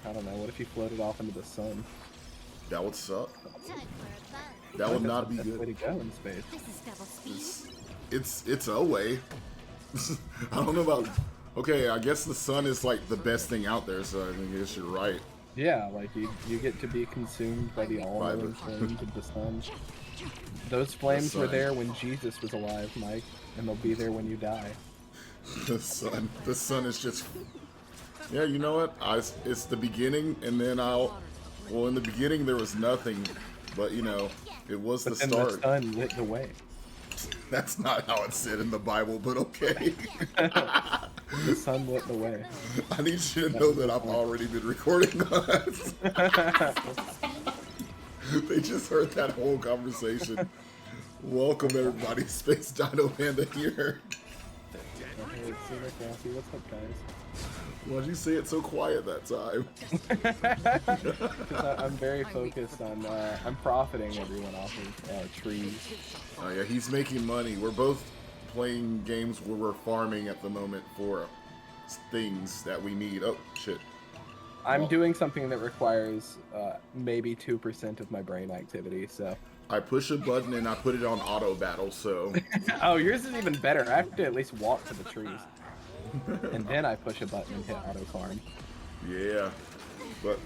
I don't know. What if you floated off into the sun? That would suck. That I would think not that's be the best way good. to go in space. It's a way. I don't know about. Okay, I guess the sun is like the best thing out there, so I guess you're right. Yeah, like you get to be consumed by the By the all-knowing flames of the sun. Those the flames were sun, there when Jesus was alive, Mike, and they'll be there when you die. the sun is just. Yeah, you know what? It's the beginning, and then I'll. Well, in the beginning there was nothing, but you know, it was the But then the start. sun lit the way. That's not how it's said in the Bible, but okay. The sun lit the way. I need you to know that I've already been recording us. They just heard that whole conversation. Welcome everybody, Space Dino Panda here. Hey, it's Super Classy. What's up, guys? Why'd you say it so quiet that time? Because I'm very focused on, I'm profiting everyone off of trees. Oh yeah, he's making money. We're both playing games where we're farming at the moment for things that we need. Oh, shit. I'm doing something that requires maybe 2% of my brain activity, so. I push a button and I put it on auto battle, so. Oh, yours is even better. I have to at least walk to the trees. And then I push a button and hit auto farm. Yeah. But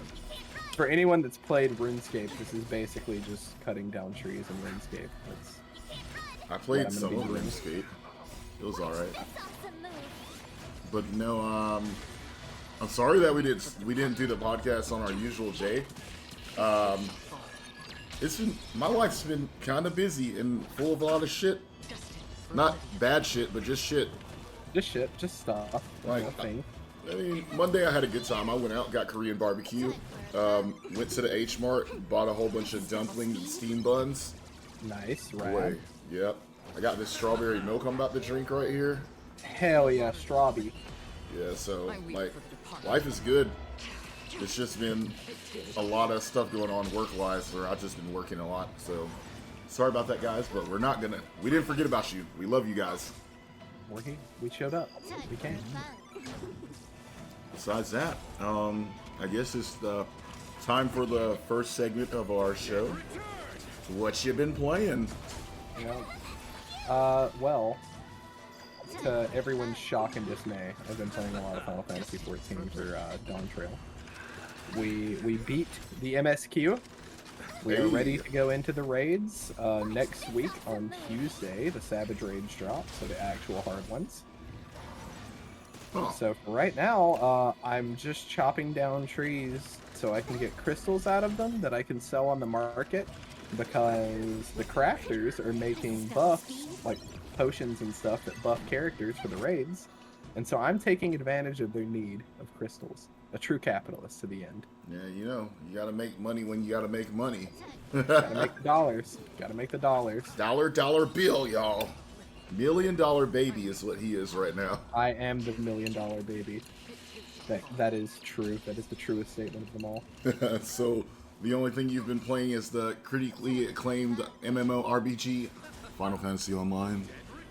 For anyone that's played RuneScape, this is basically just cutting down trees in RuneScape. That's I played I'm some gonna of be doing. RuneScape. It was alright. But no, I'm sorry that we didn't do the podcast on our usual day. It's been, my life's been kind of busy and full of a lot of shit. Not bad shit, but just shit. just shit, just stuff. Like, Nothing. I mean, Monday I had a good time. I went out, got Korean barbecue, went to the H Mart, bought a whole bunch of dumplings and steam buns. Nice, Boy, right? yep. I got this strawberry milk I'm about to drink right here. Hell yeah, Strawby. Yeah, so, like, life is good. It's just been a lot of stuff going on work-wise, where I've just been working a lot, so sorry about that, guys, but we didn't forget about you. We love you guys. We're here. We showed up. We came. Besides that, I guess it's the time for the first segment of our show. What you been playing? Yeah. Well, to everyone's shock and dismay, I've been playing a lot of Final Fantasy XIV for Dawn Trail. We beat the MSQ. We are ready to go into the raids next week on Tuesday. The Savage Raids drop, so the actual hard ones. Huh. So for right now, I'm just chopping down trees so I can get crystals out of them that I can sell on the market, because the crafters are making buffs, like potions and stuff that buff characters for the raids, and so I'm taking advantage of their need of crystals. A true capitalist to the end. Yeah, you know, you gotta make money when you gotta make money. Gotta make the dollars. Gotta make the dollars. Dollar bill, y'all. $1 million baby is what he is right now. I am the $1 million baby. That is true. That is the truest statement of them all. So, the only thing you've been playing is the critically acclaimed MMORPG, Final Fantasy Online?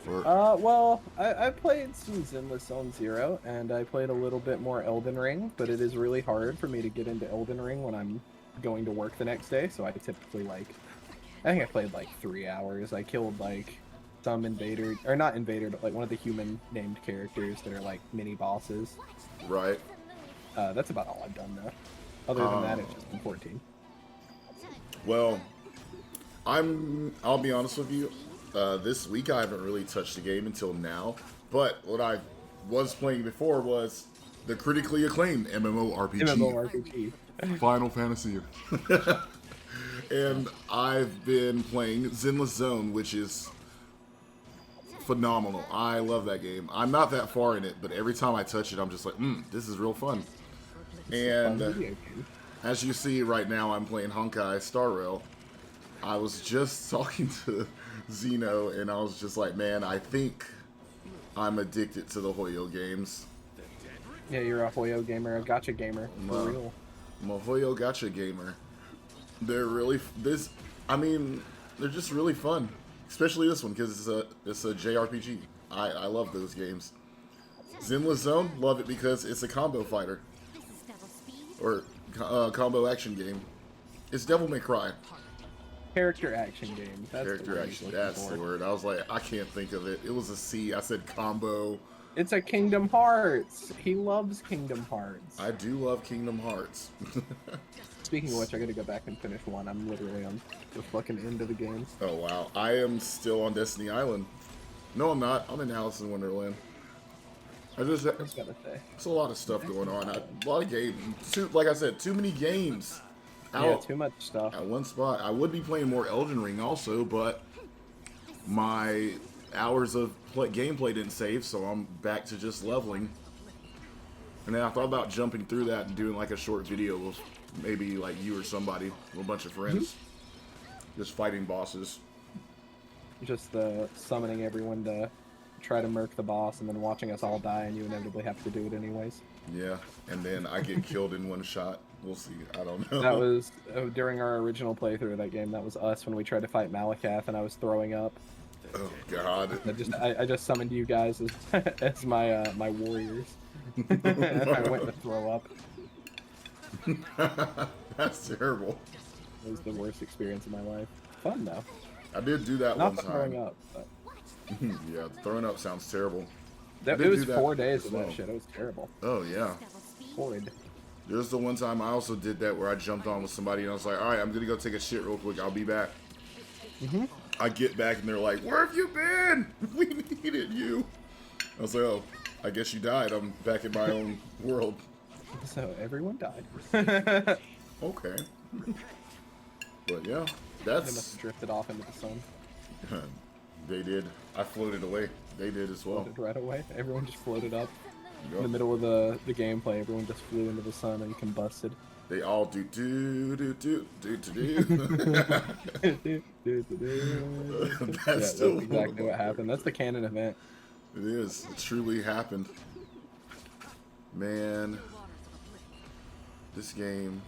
Or... Well, I played some Zenless Zone Zero, and I played a little bit more Elden Ring, but it is really hard for me to get into Elden Ring when I'm going to work the next day, so I typically, I think I played, 3 hours. I killed, some invader, or not invader, but, one of the human-named characters that are, mini bosses. Right. That's about all I've done, though. Other than that, it's just been 14. Well, I'll be honest with you. This week I haven't really touched the game until now, but what I was playing before was the critically acclaimed MMORPG. Final Fantasy. And I've been playing Zenless Zone, which is phenomenal. I love that game. I'm not that far in it, but every time I touch it, I'm just like, this is real fun. And as you see right now, I'm playing Honkai Star Rail. I was just talking to Zeno, and I was just like, man, I think I'm addicted to the Hoyo games. Yeah, you're a Hoyo gamer, a gacha gamer, for real. I'm a Hoyo gacha gamer. They're really, they're just really fun. Especially this one, because it's a JRPG. I love those games. Zenless Zone, love it because it's a combo fighter. Or combo action game. It's Devil May Cry. Character action game. That's Character the word action. he's That's looking the for. word. I was like, I can't think of it. It was a C. I said combo. It's a Kingdom Hearts. He loves Kingdom Hearts. I do love Kingdom Hearts. Speaking of which, I gotta go back and finish one. I'm literally on the fucking end of the game. Oh wow, I am still on Destiny Island. No, I'm not. I'm in Alice in Wonderland. I just gotta say, it's a lot of stuff going on. A lot of games. Like I said, too many games. Yeah, too much stuff. At one spot. I would be playing more Elden Ring also, but my hours of gameplay didn't save, so I'm back to just leveling. And then I thought about jumping through that and doing like a short video with maybe like you or somebody, with a bunch of friends, just fighting bosses. Just summoning everyone to try to murk the boss, and then watching us all die, and you inevitably have to do it anyways. Yeah, and then I get killed in one shot. We'll see. I don't know. That was during our original playthrough of that game. That was us when we tried to fight Malakath, and I was throwing up. Oh God! I just summoned you guys as my my warriors. I went to throw up. That's terrible. It was the worst experience of my life. Fun though. I did do that Not one time. throwing up, but Yeah, throwing up sounds terrible. it was 4 days of that shit. It was terrible. Oh yeah. Horrid. There's the one time I also did that where I jumped on with somebody and I was like, all right, I'm gonna go take a shit real quick. I'll be back. I get back and they're like, where have you been? We needed you. I was like, oh, I guess you died. I'm back in my own world. So everyone died. Okay. But yeah, They that's... must have drifted off into the sun. They did. I floated away. They did as well. Floated right away. Everyone just floated up. Yep. In the middle of the gameplay, everyone just flew into the sun and combusted. They all do do do do do do. That's still exactly what happened. That's the canon event. It is. It truly happened. Man, this game,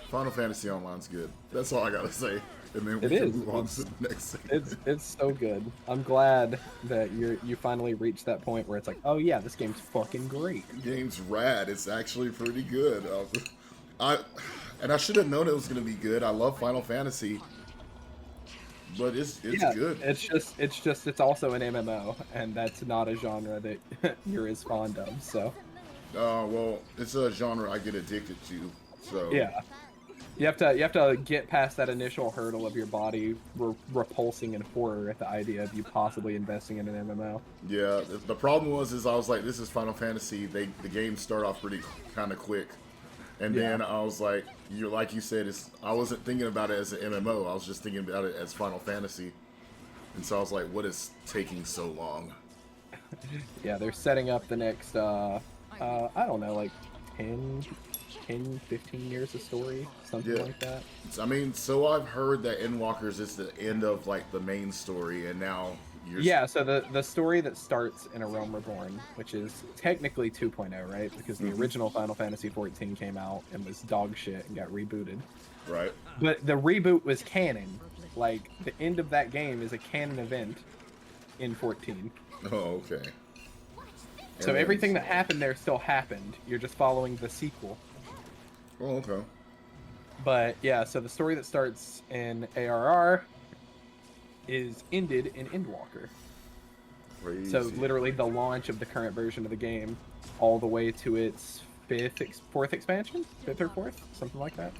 Final Fantasy Online's good. That's all I gotta say. And then we can move on to the next thing. It's so good. I'm glad that you finally reached that point where it's like, oh yeah, this game's fucking great. The game's rad. It's actually pretty good. I should have known it was gonna be good. I love Final Fantasy, but it's good. It's also an MMO, and that's not a genre that you're as fond of. So. Well, it's a genre I get addicted to. So. Yeah. You have to get past that initial hurdle of your body repulsing in horror at the idea of you possibly investing in an MMO. Yeah, the problem was I was like, this is Final Fantasy. The games start off pretty kind of quick, and then I was like, like you said, I wasn't thinking about it as an MMO. I was just thinking about it as Final Fantasy, and so I was like, what is taking so long? Yeah, they're setting up the next I don't know, like 10, 15 years of story, something like that. I mean, so I've heard that Endwalkers is the end of like the main story, and now you're... Yeah, so the story that starts in A Realm Reborn, which is technically 2.0, right? Because the original Final Fantasy 14 came out and was dog shit and got rebooted. Right. But the reboot was canon. Like, the end of that game is a canon event in 14. Oh, okay. So everything that happened there still happened. You're just following the sequel. Oh, okay. But yeah, so the story that starts in ARR is ended in Endwalker. Crazy. So literally the launch of the current version of the game, all the way to its fourth expansion, fifth or fourth, something like that.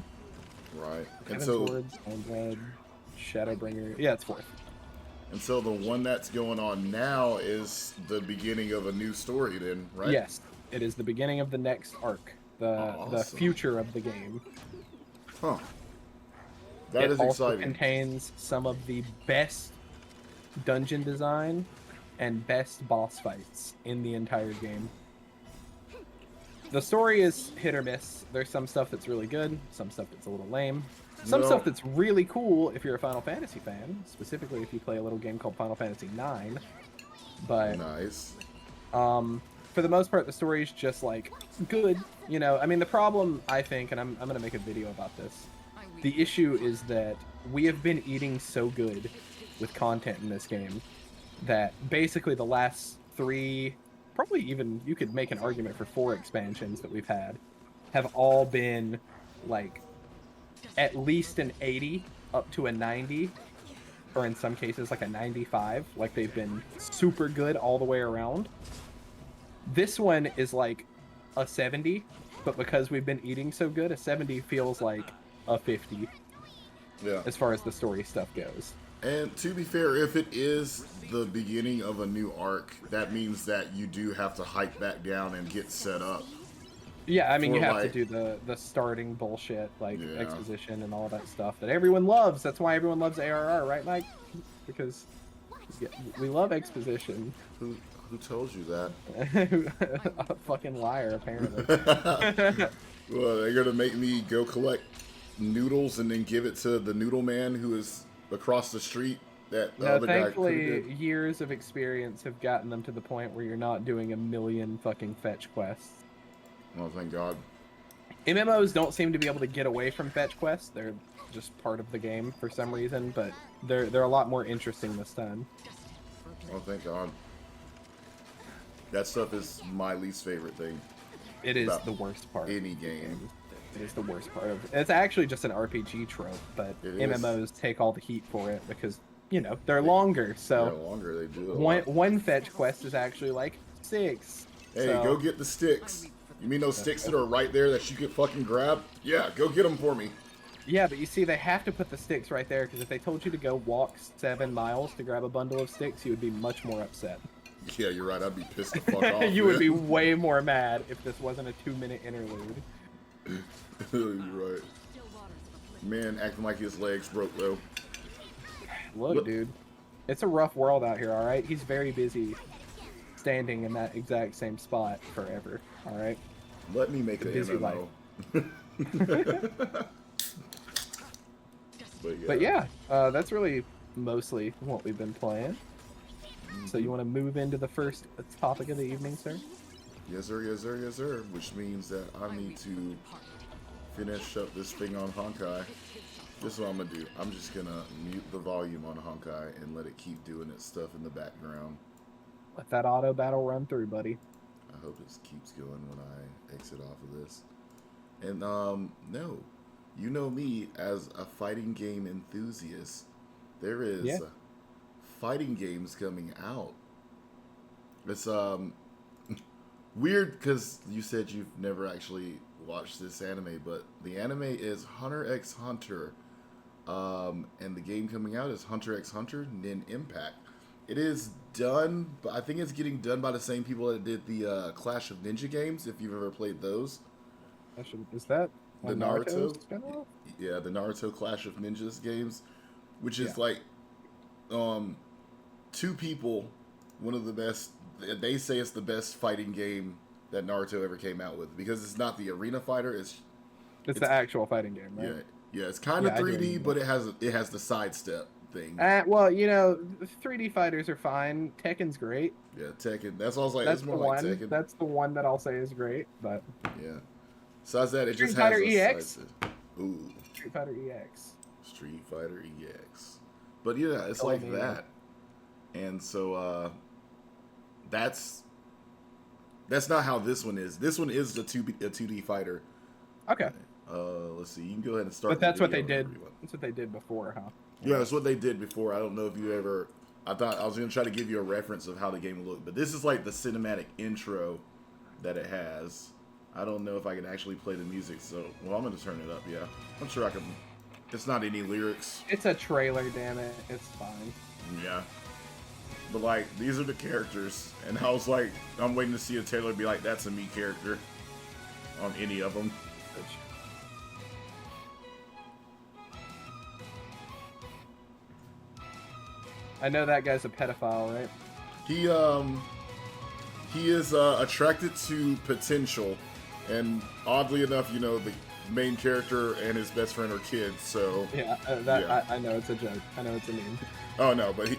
Right. And Heaven's so Words, Blood, Shadowbringer. Yeah, it's fourth. And so the one that's going on now is the beginning of a new story, then, right? Yes, it is the beginning of the next arc. The future of the game. Huh. That is also exciting. Contains some of the best dungeon design and best boss fights in the entire game. The story is hit or miss. There's some stuff that's really good, some stuff that's a little lame. Some stuff that's really cool if you're a Final Fantasy fan, specifically if you play a little game called Final Fantasy IX. But nice. For the most part, the story's just like good. You know, I mean, the problem, I think, and I'm going to make a video about this, the issue is that we have been eating so good with content in this game that basically the last 3, probably even, you could make an argument for 4 expansions that we've had, have all been like at least an 80 up to a 90, or in some cases like a 95. Like they've been super good all the way around. This one is like a 70, but because we've been eating so good, a 70 feels like a 50 Yeah. as far as the story stuff goes. And to be fair, if it is the beginning of a new arc, that means that you do have to hike back down and get set up. Yeah, I mean, you For, have like, to do the starting bullshit, like Yeah. exposition and all that stuff that everyone loves. That's why everyone loves ARR, right, Mike? Because we love exposition. Who told you that? A fucking liar, apparently. Well, they're gonna make me go collect noodles and then give it to the noodle man who is across the street. That the No, other guy thankfully, could've did. years of experience have gotten them to the point where you're not doing a million fucking fetch quests. Oh, thank God. MMOs don't seem to be able to get away from fetch quests. They're just part of the game for some reason, but they're a lot more interesting this time. Oh, thank God. That stuff is my least favorite thing. It is About the worst part. any game. It is the worst part of it. It's actually just an RPG trope, but It is. MMOs take all the heat for it because, you know, they're longer. The So longer they do it. one fetch quest is actually like 6. Hey, so, go get the sticks. You mean those sticks that are right there that you can fucking grab? Yeah, go get them for me. Yeah, but you see, they have to put the sticks right there because if they told you to go walk 7 miles to grab a bundle of sticks, you would be much more upset. Yeah, you're right. I'd be pissed the fuck off. You would be man. way more mad if this wasn't a 2-minute interlude. You're right. Man, acting like his legs broke though. Look, dude, it's a rough world out here, alright? He's very busy standing in that exact same spot forever, alright? Let me make It's a an busy MMO. But yeah, that's really mostly what we've been playing. So you want to move into the first topic of the evening, sir? Yes, sir, yes, sir, yes, sir. Which means that I need to finish up this thing on Honkai. This is what I'm going to do. I'm just going to mute the volume on Honkai and let it keep doing its stuff in the background. Let that auto battle run through, buddy. I hope it keeps going when I exit off of this. And, no. You know me as a fighting game enthusiast. There is fighting games coming out. It's, weird because you said you've never actually watched this anime, but the anime is Hunter x Hunter. And the game coming out is Hunter x Hunter Nin Impact. It is done, but I think it's getting done by the same people that did the Clash of Ninja games, if you've ever played those. Is that The Naruto's Naruto? spin-off? Yeah, the Naruto Clash of Ninjas games, which is like, two people, one of the best, they say it's the best fighting game that Naruto ever came out with, because it's not the arena fighter, it's the actual fighting game, right? yeah, it's kind of Yeah, I do 3D, remember. but it has the sidestep thing. Well, you know, 3D fighters are fine. Tekken's great. Yeah, Tekken. That's what I was like. That's It's the more like one. Tekken. That's the one that I'll say is great. But Yeah. Besides that, it Street just Fighter has a EX? sidestep. Ooh, Street Fighter EX. Street Fighter EX. But yeah, it's Tell like me. that. And so that's not how this one is. This one is a 2D fighter. Okay, Let's see. You can go ahead and start. but that's the what they video did. whenever you want. That's what they did before, huh? Yeah, that's what they did before. I don't know if you ever. I thought I was gonna try to give you a reference of how the game looked, but this is like the cinematic intro that it has. I don't know if I can actually play the music, so well, I'm gonna turn it up. Yeah, I'm sure I can. It's not any lyrics. It's a trailer, damn it. It's fine. Yeah, but like these are the characters, and I was like, I'm waiting to see a Taylor be like, "That's a me character," on any of them. I know that guy's a pedophile, right? He is attracted to potential, and oddly enough, you know, the main character and his best friend are kids, so Yeah, I know it's a joke. I know it's a meme. oh no, but he's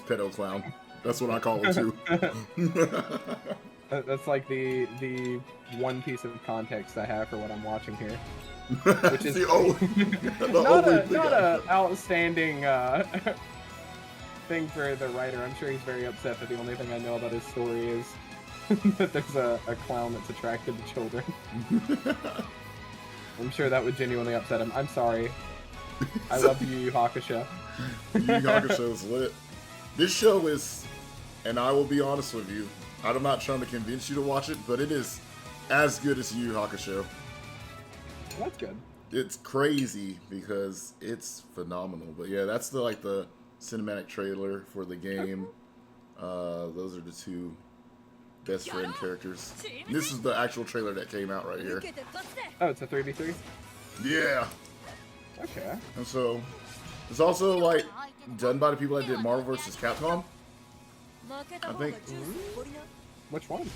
pedo clown. That's what I call him too. That's like the one piece of context I have for what I'm watching here. Which is not a outstanding thing for the writer. I'm sure he's very upset that the only thing I know about his story is that there's a clown that's attracted to children. I'm sure that would genuinely upset him. I'm sorry. I love Yu Yu Hakusho. Yu Yu Hakusho is lit. This show is, and I will be honest with you, I'm not trying to convince you to watch it, but it is as good as Yu Yu Hakusho. That's good. It's crazy because it's phenomenal. But yeah, that's the cinematic trailer for the game. Those are the two best friend characters. This is the actual trailer that came out right here. Oh, it's a 3v3? Yeah. Okay. And so, it's also like done by the people that did Marvel vs. Capcom. I think. Which one?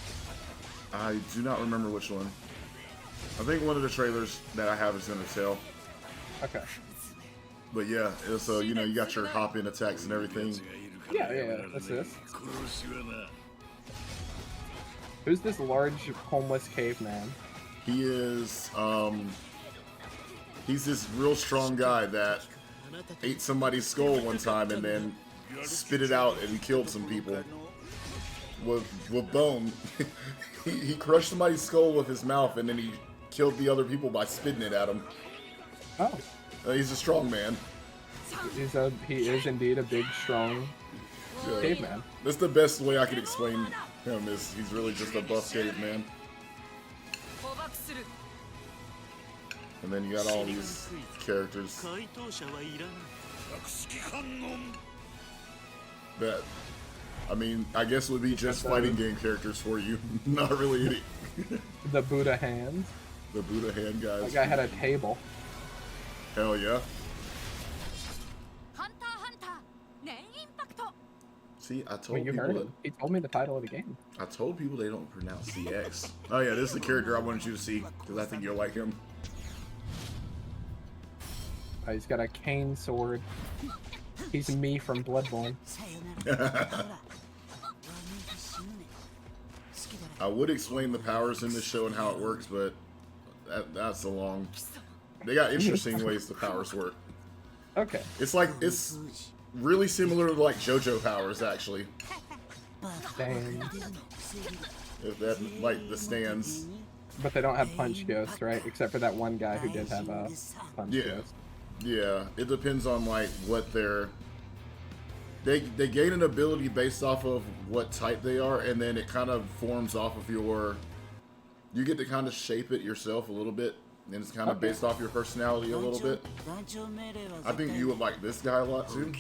I do not remember which one. I think one of the trailers that I have is in the tail. Okay. But yeah, so you know, you got your hop-in attacks and everything. Yeah, that's this. Who's this large homeless caveman? He is, he's this real strong guy that ate somebody's skull one time and then spit it out and killed some people with bone. he crushed somebody's skull with his mouth and then he killed the other people by spitting it at them. Oh. He's a strong man. He is indeed a big, strong caveman. That's the best way I could explain him, is he's really just a buff caveman. And then you got all these characters that, I mean, I guess would be just fighting game characters for you. Not really any. The Buddha hands. The Buddha hand guys. That guy had a table. Hell yeah. See, I told you people heard him. He told me the title of the game. I told people they don't pronounce the X. Oh yeah, this is the character I wanted you to see, because I think you'll like him. He's got a cane sword. He's me from Bloodborne. I would explain the powers in this show and how it works, but that's a long... They got interesting ways the powers work. Okay. It's really similar to like JoJo powers, actually. Dang. If that, like the stands. But they don't have punch ghosts, right? Except for that one guy who did have a punch ghost. Yeah, it depends on like what they gain an ability based off of what type they are, and then it kind of forms off of you get to kind of shape it yourself a little bit, and it's kind of based off your personality a little bit. I think you would like this guy a lot too.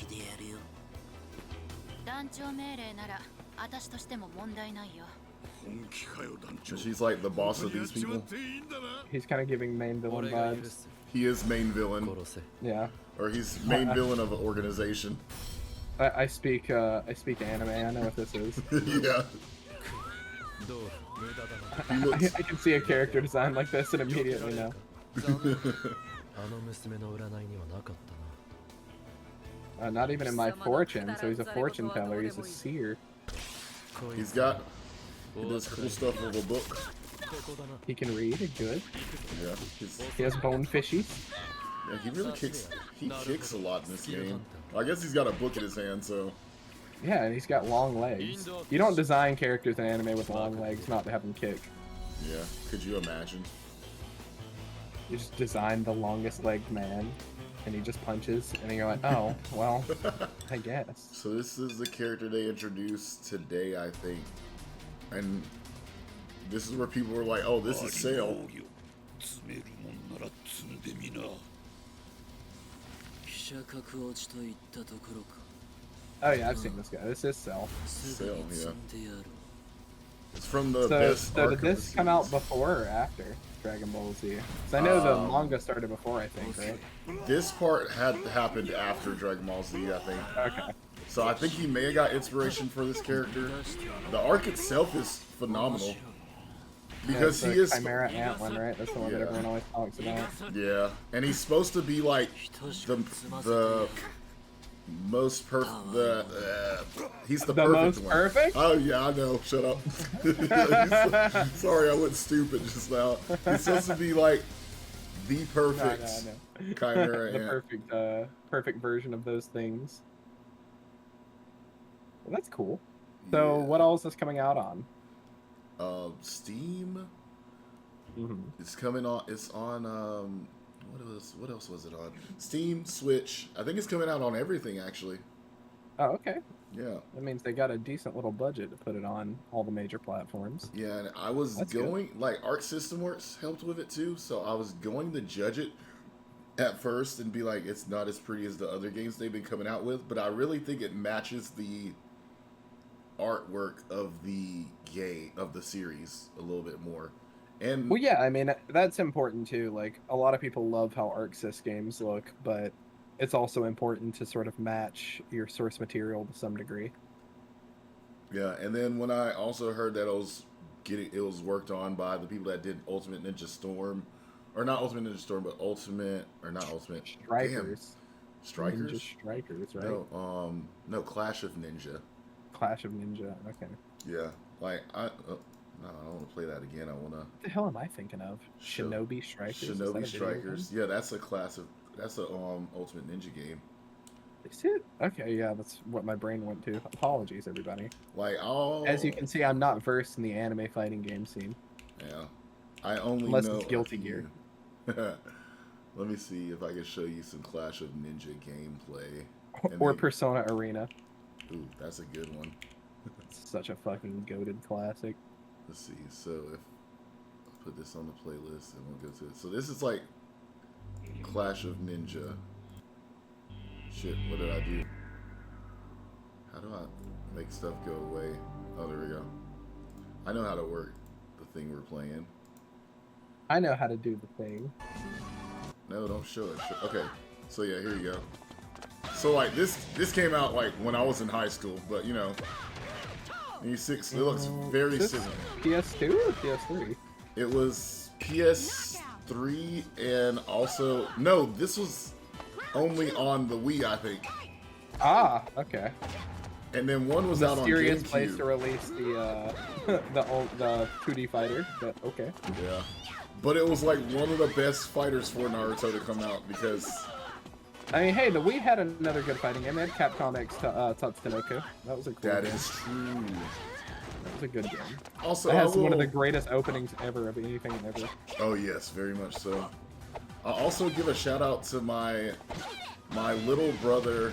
She's like the boss of these people. He's kind of giving main villain vibes. He is main villain. Yeah. Or he's main villain of an organization. I speak anime. I know what this is. Yeah. I can see a character design like this and immediately know. Not even in my fortune, so he's a fortune teller, he's a seer. He does cool stuff with a book. He can read, good. Yeah. He has bone fishies. Yeah, he really kicks a lot in this game. Well, I guess he's got a book in his hand, so... Yeah, and he's got long legs. You don't design characters in anime with long legs not to have them kick. Yeah, could you imagine? You just design the longest legged man, and he just punches, and you're like, oh, well, I guess. So this is the character they introduced today, I think. And this is where people were like, oh, this is Sail. Oh yeah, I've seen this guy. This is Cell. Cell, yeah. It's from the best So arc did this come out before or after Dragon Ball Z? Because I know the manga started before, I think, right? This part had happened after Dragon Ball Z, I think. Okay. So I think he may have got inspiration for this character. The arc itself is phenomenal. Because he is Chimera Ant one, right? That's the one that everyone always talks about. Yeah, and he's supposed to be like the most perfect. He's the perfect most one. Perfect? Oh yeah, I know. Shut up. Sorry, I went stupid just now. He's supposed to be like the perfect Chimera Ant. The perfect version of those things. Well, that's cool. So what else is coming out on? Steam. Mm-hmm. It's coming on. It's on. What else was it on? Steam, Switch. I think it's coming out on everything actually. Oh, okay. Yeah. That means they got a decent little budget to put it on all the major platforms. Yeah, and I was That's going good. like Arc System Works helped with it too, so I was going to judge it at first and be like, it's not as pretty as the other games they've been coming out with, but I really think it matches the artwork of the series a little bit more. And Well, yeah, I mean, that's important too. Like, a lot of people love how ArcSys games look, but it's also important to sort of match your source material to some degree. yeah, and then when I also heard that it was worked on by the people that did Ultimate Ninja Storm, or not Ultimate Ninja Storm, but Ultimate or not Ultimate. Damn, Strikers. Ninja Strikers? Strikers, right? No, Clash of Ninja. Clash of Ninja. Okay. Yeah, like no, I don't want to play that again. I want to. What the hell am I thinking of? Show, Shinobi Strikers? Is that Shinobi a video game? Strikers. Yeah, that's a class of that's a Ultimate Ninja game. Is it? Okay, yeah, that's what my brain went to. Apologies, everybody. Like As you can see, I'm not versed in the anime fighting game scene. yeah, I only Unless know it's Guilty Gear. Let me see if I can show you some Clash of Ninja gameplay. Or Persona Arena. Ooh, that's a good one. It's such a fucking goated classic. Let's see. So if I put this on the playlist and we'll go to it. So this is like Clash of Ninja. Shit, what did I do? How do I make stuff go away? Oh, there we go. I know how to work the thing we're playing. I know how to do the thing. No, don't show it. Okay, so yeah, here you go. So like this came out like when I was in high school, but you know, it looks very similar. PS2 or PS3? It was PS3 and also no, this was only on the Wii, I think. Ah, okay. And then one was out on Mysterious GameCube. place to release the the 2D fighter, but okay. Yeah, but it was like one of the best fighters for Naruto to come out because. I mean, hey, the Wii had another good fighting game. They had Capcom X Tatsunoko. That was a cool That game. is true. That was a good game. Also, It has one of the greatest openings ever of anything ever. Oh yes, very much so. I'll also give a shout out to my little brother,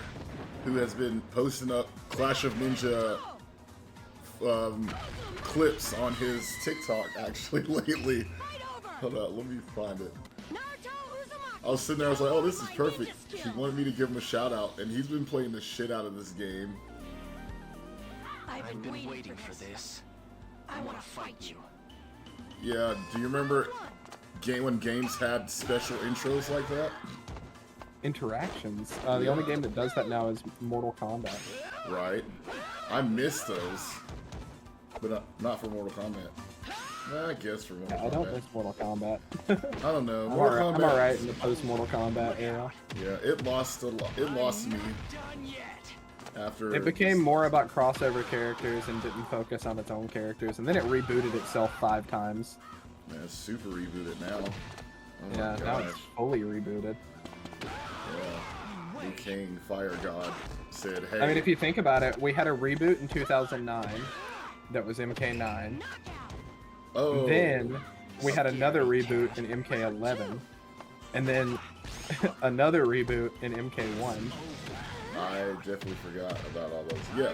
who has been posting up Clash of Ninja clips on his TikTok actually lately. Hold on, let me find it. I was sitting there, I was like, oh, this is perfect. He wanted me to give him a shout out, and he's been playing the shit out of this game. I've been waiting for this. I want to fight you. Yeah, do you remember when games had special intros like that? Interactions. The only game that does that now is Mortal Kombat. Right. I miss those. But not for Mortal Kombat. I guess for Mortal Kombat. I don't miss Mortal Kombat. I don't know. I'm alright in the post-Mortal Kombat era. Yeah, it lost a lot. It lost me. After it became more about crossover characters and didn't focus on its own characters, and then it rebooted itself 5 times. Man, it's super rebooted now. Oh yeah, now it's fully rebooted. Yeah. The King, Fire God, said, hey. I mean, if you think about it, we had a reboot in 2009 that was MK9. Oh. Then we had another reboot in MK11. And then another reboot in MK1. I definitely forgot about all those. Yeah.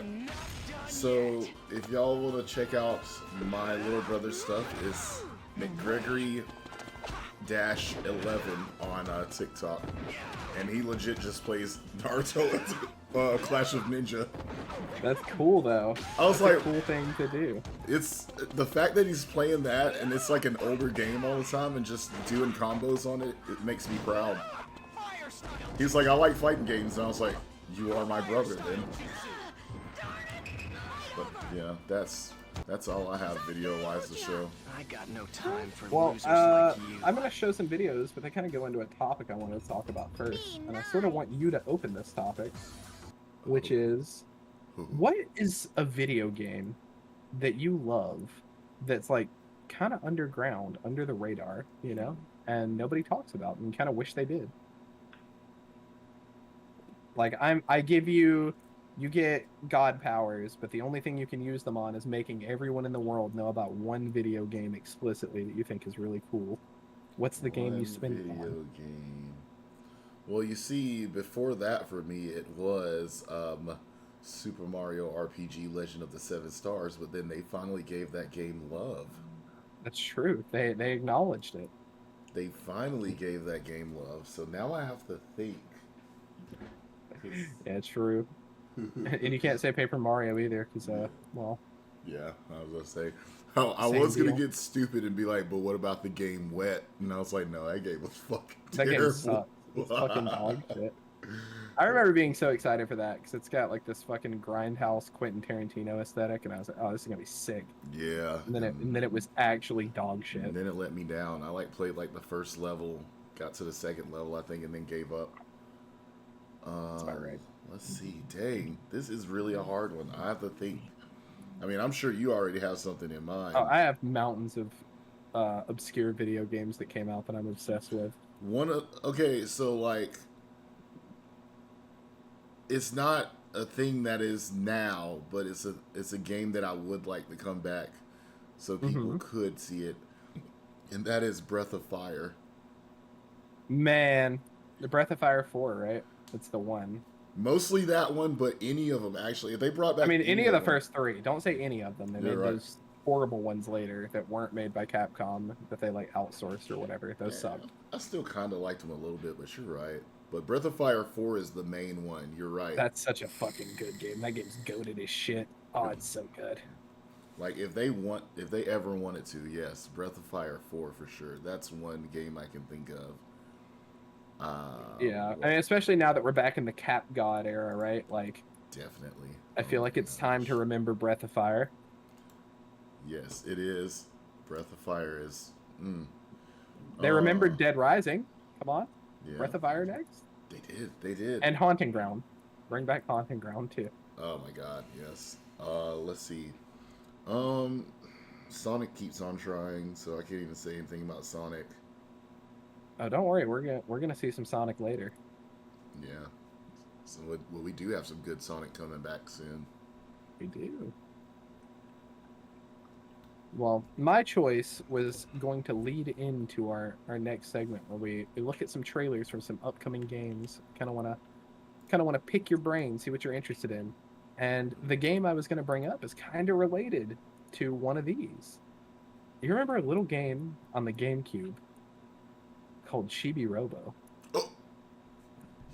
So, if y'all want to check out my little brother's stuff, it's McGregory-11 on TikTok. And he legit just plays Naruto Clash of Ninja. That's cool, though. I was That's like, a cool thing to do. It's the fact that he's playing that and it's like an older game all the time and just doing combos on it. It makes me proud. He's like, I like fighting games, and I was like, you are my brother, then. But yeah, that's all I have video-wise to show. I got no time for losers like you. I'm gonna show some videos, but they kind of go into a topic I wanted to talk about first, and I sort of want you to open this topic, which is, what is a video game that you love that's like kind of underground, under the radar, you know, and nobody talks about, and kind of wish they did? Like I give you You get god powers, but the only thing you can use them on is making everyone in the world know about one video game explicitly that you think is really cool. What's the game you One spend it video on? game. Well, you see, before that for me, it was Super Mario RPG Legend of the Seven Stars, but then they finally gave that game love. That's true. They acknowledged it. They finally gave that game love, so now I have to think. Yeah, true. And you can't say Paper Mario either, because Yeah. well, Yeah, I was gonna say. I same was gonna deal. get stupid and be like, but what about the game Wet? And I was like, no, that game was fucking That game terrible. sucks. It's fucking dog shit. I remember being so excited for that because it's got like this fucking grindhouse Quentin Tarantino aesthetic, and I was like, "Oh, this is gonna be sick." Yeah, And then it was actually dog shit. and then it let me down. I played like the first level, got to the second level, I think, and then gave up. That's about right. Let's see. Dang, this is really a hard one. I have to think. I mean, I'm sure you already have something in mind. Oh, I have mountains of obscure video games that came out that I'm obsessed with. Okay, so like, it's not a thing that is now, but it's a game that I would like to come back, so people could see it, and that is Breath of Fire. Man, the Breath of Fire 4, right? That's the one. Mostly that one, but any of them actually. If they brought back, I mean, any of the them, first three. Don't say any of them. They made right. those horrible ones later that weren't made by Capcom that they like outsourced or whatever. Those sucked. I still kind of liked them a little bit, but you're right. But Breath of Fire 4 is the main one. You're right. That's such a fucking good game. That game's goated as shit. Oh, it's so good. Like if they ever wanted to, yes, Breath of Fire 4 for sure. That's one game I can think of. Yeah, I mean, especially now that we're back in the Cap God era, right? Like, definitely. I feel like it's time to remember Breath of Fire. Yes, it is. Breath of Fire is. They remembered Dead Rising. Come on. Yeah. Breath of Fire next. They did. And Haunting Ground. Bring back Haunting Ground too. Oh my god, yes. Let's see. Sonic keeps on trying, so I can't even say anything about Sonic. Oh, don't worry. We're gonna see some Sonic later. Yeah. So we do have some good Sonic coming back soon. We do. Well, my choice was going to lead into our next segment where we look at some trailers from some upcoming games. Kind of wanna pick your brain, see what you're interested in. And the game I was gonna bring up is kind of related to one of these. You remember a little game on the GameCube called Chibi Robo? Oh,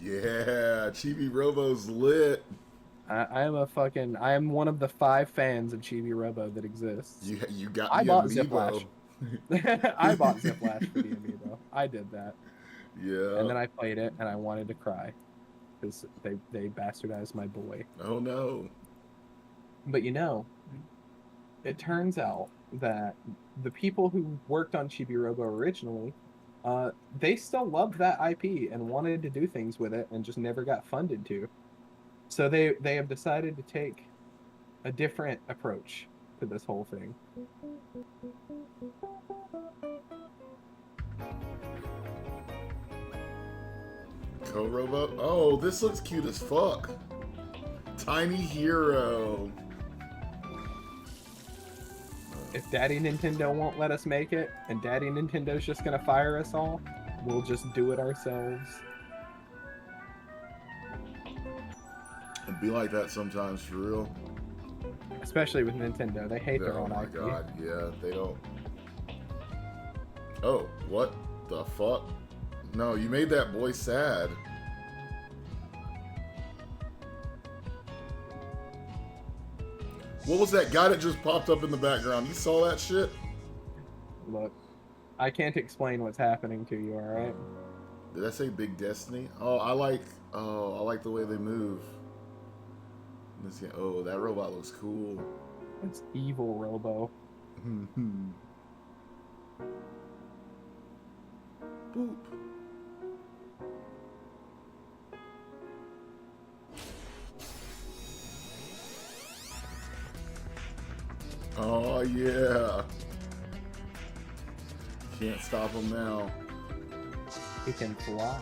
yeah, Chibi Robo's lit. I am one of the 5 fans of Chibi Robo that exists. You got I the bought amiibo. Ziplash. I bought Ziplash for the amiibo. I did that. Yeah. And then I played it and I wanted to cry because they bastardized my boy. Oh no. But you know, it turns out that the people who worked on Chibi Robo originally, they still loved that IP and wanted to do things with it and just never got funded to. So they have decided to take a different approach to this whole thing. Co-Robo? Oh, this looks cute as fuck. Tiny Hero. If Daddy Nintendo won't let us make it, and Daddy Nintendo's just gonna fire us all, we'll just do it ourselves. It'd be like that sometimes, for real. Especially with Nintendo, they hate their Oh own my IP. god, yeah, they don't. Oh, what the fuck? No, you made that boy sad. What was that guy that just popped up in the background? You saw that shit? Look, I can't explain what's happening to you, alright? Did I say Big Destiny? Oh, I like the way they move. Oh, that robot looks cool. It's evil Robo. Boop. Oh yeah. Can't stop him now. He can fly.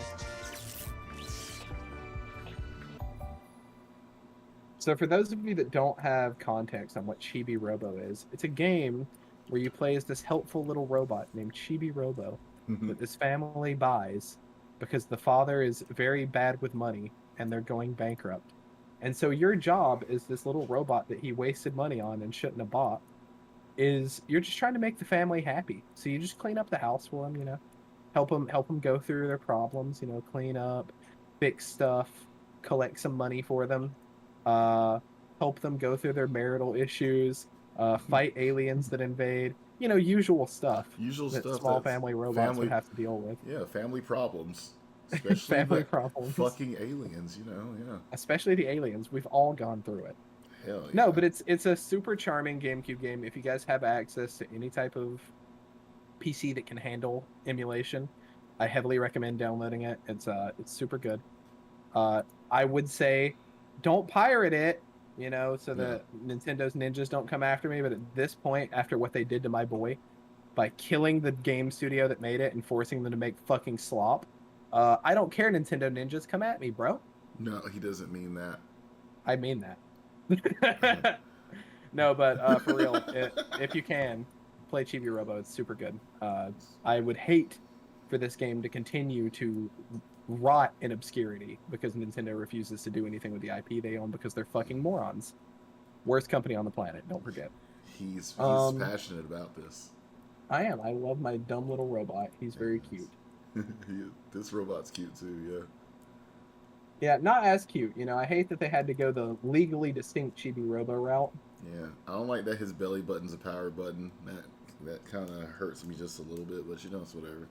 So for those of you that don't have context on what Chibi Robo is, it's a game where you play as this helpful little robot named Chibi Robo that this family buys because the father is very bad with money and they're going bankrupt. And so your job as this little robot that he wasted money on and shouldn't have bought is you're just trying to make the family happy. So you just clean up the house for them, help them go through their problems, clean up, fix stuff, collect some money for them, uh, help them go through their marital issues, fight aliens that invade, usual stuff Usual that stuff small that's family robots would have to deal with. Yeah, family problems. Especially Family the problems. fucking aliens, yeah. Especially the aliens. We've all gone through it. Hell yeah. No, but it's a super charming GameCube game. If you guys have access to any type of PC that can handle emulation, I heavily recommend downloading it. It's super good. I would say don't pirate it, so that Nintendo's ninjas don't come after me. But at this point, after what they did to my boy by killing the game studio that made it and forcing them to make fucking slop, I don't care, Nintendo ninjas, come at me, bro. No, he doesn't mean that. I mean that. No, but for real, if you can, play Chibi Robo. It's super good. I would hate for this game to continue to rot in obscurity because Nintendo refuses to do anything with the IP they own because they're fucking morons. Worst company on the planet, don't forget. He's passionate about this. I am. I love my dumb little robot. He's very cute. This robot's cute too, yeah. Yeah, not as cute. I hate that they had to go the legally distinct Chibi Robo route. Yeah, I don't like that his belly button's a power button. That kind of hurts me just a little bit, but it's whatever.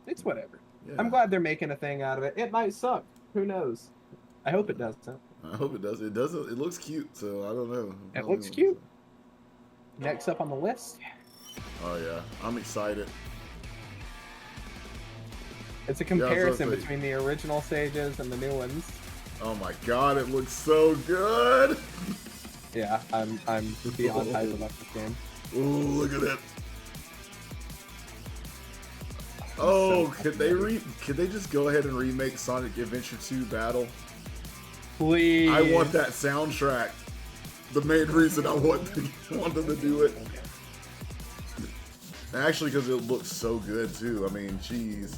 It's whatever. Yeah. I'm glad they're making a thing out of it. It might suck. Who knows? I hope it doesn't. I hope it does. It doesn't. It looks cute, so I don't know. It looks cute. Next up on the list. Oh yeah, I'm excited. It's a comparison between the original stages and the new ones. Oh my god, it looks so good! Yeah, I'm beyond hyped about this game. Ooh, look at it. Oh, could they just go ahead and remake Sonic Adventure 2 Battle? Please. I want that soundtrack. The main reason I want them to do it. Actually, because it looks so good too. I mean, jeez.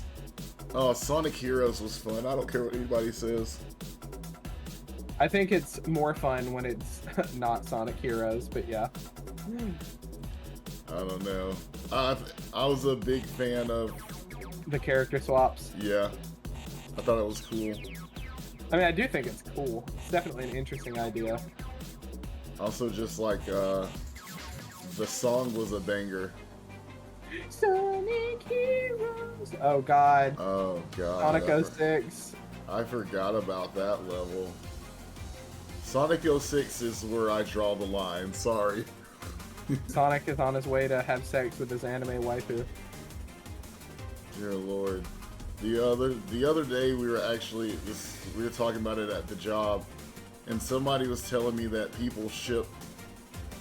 Oh, Sonic Heroes was fun. I don't care what anybody says. I think it's more fun when it's not Sonic Heroes, but yeah. I don't know. I was a big fan of the character swaps. Yeah. I thought it was cool. I mean, I do think it's cool. It's definitely an interesting idea. Also, just like, the song was a banger. Sonic Heroes. Oh, God. Oh, God. Sonic 06. I forgot about that level. Sonic 06 is where I draw the line. Sorry. Sonic is on his way to have sex with his anime waifu. Dear Lord. The other day we were talking about it at the job, and somebody was telling me that people ship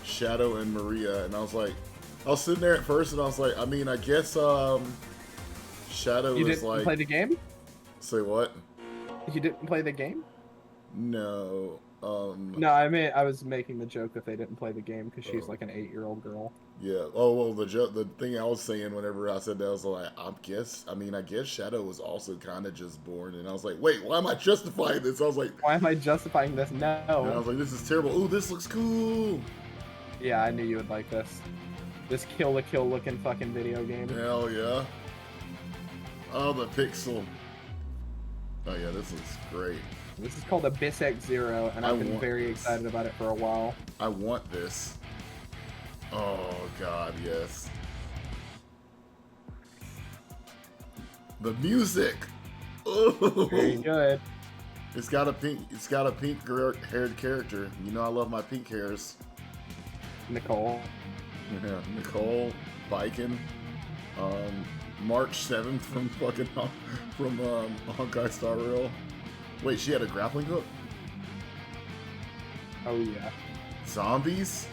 Shadow and Maria, and I was sitting there at first and I was like, I mean, I guess Shadow you is didn't like. Play the game? Say what? You didn't play the game? No. No, I mean, I was making the joke that they didn't play the game because she's like an 8-year-old girl. Yeah. Oh well, the thing I was saying whenever I said that, I was like, I guess Shadow was also kind of just born, and I was like, wait, why am I justifying this? I was like, why am I justifying this? No. And I was like, this is terrible. Ooh, this looks cool. Yeah, I knew you would like this. This Kill la Kill looking fucking video game. Hell yeah. Oh, the pixel. Oh yeah, this looks great. This is called Abyss X Zero, and I've been very excited about it for a while. I want this. Oh god, yes. The music. Oh, very good. It's got a pink-haired character. You know I love my pink hairs. Nicole. Yeah, Nicole biking. March 7th from Honkai Star Rail. Wait, she had a grappling hook? Oh yeah. Zombies?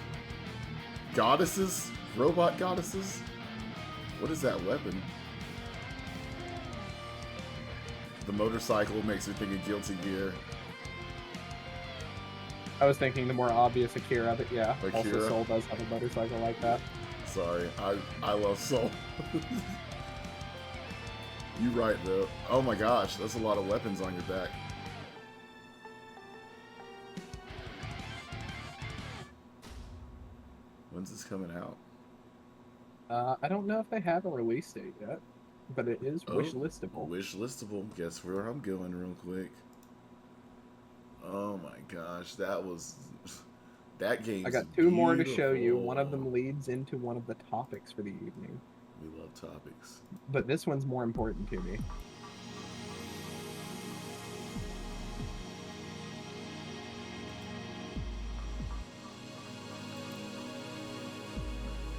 Goddesses? Robot goddesses? What is that weapon? The motorcycle makes me think of Guilty Gear. I was thinking the more obvious Akira, but yeah. Also, Akira. Soul does have a motorcycle like that. Sorry, I love Soul. You right though. Oh my gosh, that's a lot of weapons on your back. When's this coming out? I don't know if they have a release date yet, but it is Oh, wish listable. wish listable. Guess where I'm going real quick. Oh my gosh, that I game's got two more to show you. One of beautiful. them leads into one of the topics for the evening, We love topics. but this one's more important to me.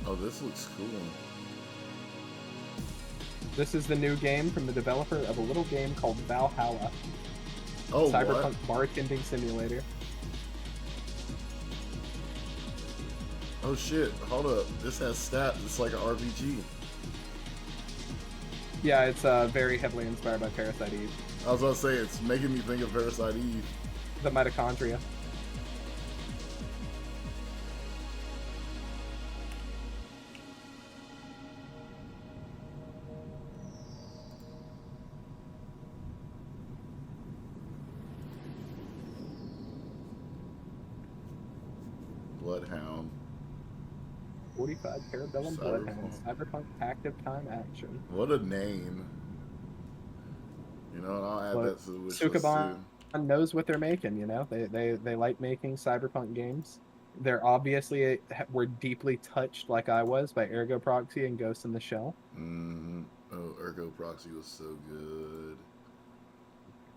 Oh, this looks cool. This is the new game from the developer of a little game called Valhalla, Oh, Cyberpunk what? bartending simulator. Oh shit, hold up. This has stats. It's like an RPG. Yeah, it's very heavily inspired by Parasite Eve, I was gonna say, it's making me think of Parasite Eve. the mitochondria. Bloodhound. 45 Parabellum Bloodhounds, Cyberpunk Active Time Action. What a name. You know, and I'll add But that to the wish list Sukaban too. knows what they're making, you know? They like making cyberpunk games. They're obviously were deeply touched, like I was, by Ergo Proxy and Ghost in the Shell. Mm-hmm. Oh, Ergo Proxy was so good.